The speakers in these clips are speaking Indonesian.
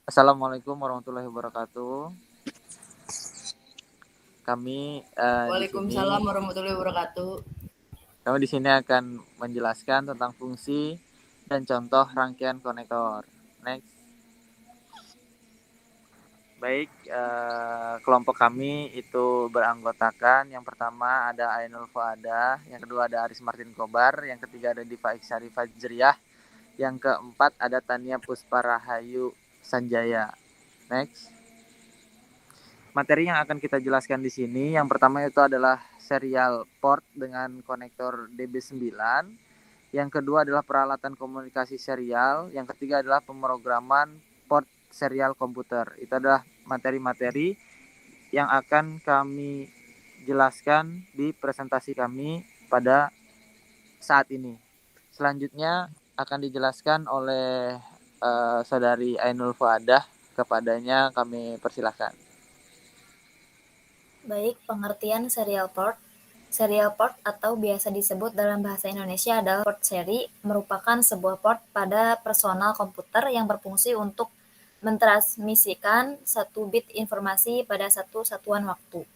Assalamualaikum warahmatullahi wabarakatuh. Kami di sini Waalaikumsalam warahmatullahi wabarakatuh. akan menjelaskan tentang fungsi dan contoh rangkaian konektor. Next. Baik, kelompok kami itu beranggotakan yang pertama ada Ainul Fuada, yang kedua ada Aris Martin Kobar, yang ketiga ada Diva Iksari Fajriyah, yang keempat ada Tania Puspa Rahayu Sanjaya. Next. Materi yang akan kita jelaskan di sini yang pertama itu adalah serial port dengan konektor DB9, yang kedua adalah peralatan komunikasi serial, yang ketiga adalah pemrograman port serial komputer. Itu adalah materi-materi yang akan kami jelaskan di presentasi kami pada saat ini. Selanjutnya akan dijelaskan oleh saudari Ainul Fuadah. Kepadanya kami persilahkan. Baik, pengertian serial port. Serial port atau biasa disebut dalam bahasa Indonesia adalah port seri, merupakan sebuah port pada personal komputer yang berfungsi untuk mentransmisikan satu bit informasi pada satu satuan waktu.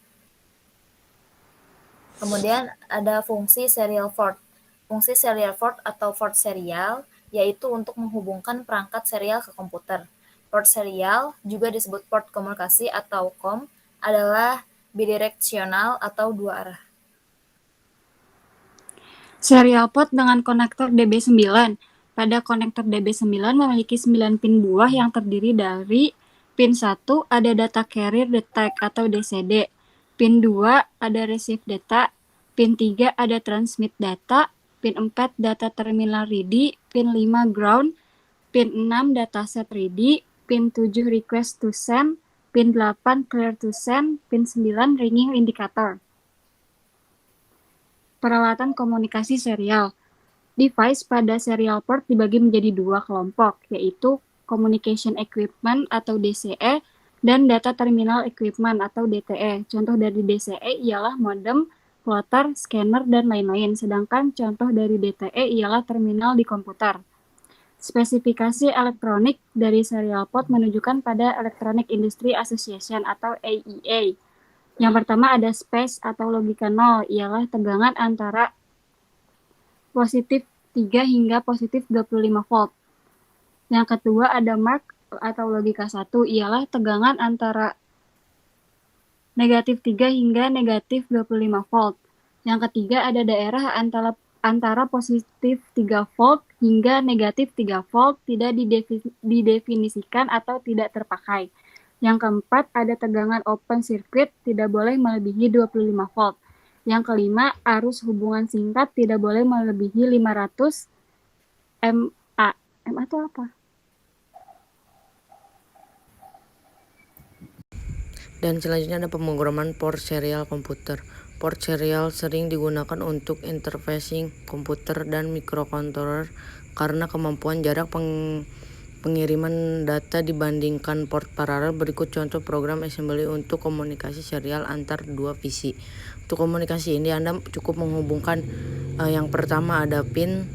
Kemudian ada fungsi serial port. Fungsi serial port atau port serial yaitu untuk menghubungkan perangkat serial ke komputer. Port serial, juga disebut port komunikasi atau COM, adalah bidireksional atau dua arah. Serial port dengan konektor DB9. Pada konektor DB9 memiliki 9 pin buah yang terdiri dari pin 1 ada data carrier detect atau DCD, pin 2 ada receive data, pin 3 ada transmit data, pin 4 data terminal ready, pin 5 ground, pin 6 dataset ready, pin 7 request to send, pin 8 clear to send, pin 9 ringing indicator. Peralatan komunikasi serial. Device pada serial port dibagi menjadi dua kelompok, yaitu Communication Equipment atau DCE dan Data Terminal Equipment atau DTE. Contoh dari DCE ialah modem, plotter, scanner, dan lain-lain, sedangkan contoh dari DTE ialah terminal di komputer. Spesifikasi elektronik dari serial port menunjukkan pada Electronic Industry Association atau AEA. Yang pertama ada space atau logika 0, ialah tegangan antara positif 3 hingga positif 25 volt. Yang kedua ada mark atau logika 1, ialah tegangan antara negatif 3 hingga negatif 25 volt. Yang ketiga ada daerah antara positif 3 volt hingga negatif 3 volt tidak didefinisikan atau tidak terpakai. Yang keempat ada tegangan open circuit tidak boleh melebihi 25 volt. Yang kelima, arus hubungan singkat tidak boleh melebihi 500 mA. mA itu apa? Dan selanjutnya ada pemrograman port serial komputer. Port serial sering digunakan untuk interfacing komputer dan microcontroller karena kemampuan jarak pengiriman data dibandingkan port paralel. Berikut contoh program assembly untuk komunikasi serial antar dua PC. Untuk komunikasi ini Anda cukup menghubungkan yang pertama ada pin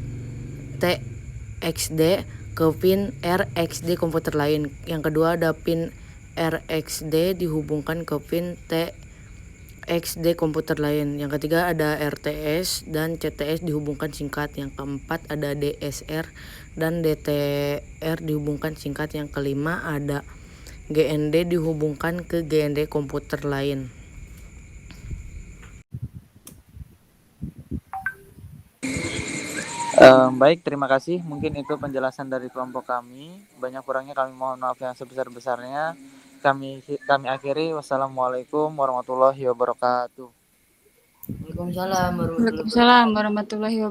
TXD ke pin RXD komputer lain. Yang kedua ada pin RXD dihubungkan ke pin TXD komputer lain. Yang ketiga ada RTS dan CTS dihubungkan singkat. Yang keempat ada DSR dan DTR dihubungkan singkat. Yang kelima ada GND dihubungkan ke GND komputer lain. Baik, terima kasih. Mungkin itu penjelasan dari kelompok kami. Banyak kurangnya kami mohon maaf yang sebesar-besarnya. Kami akhiri. Wassalamualaikum warahmatullahi wabarakatuh. Waalaikumsalam Waalaikumsalam warahmatullahi wabarakatuh.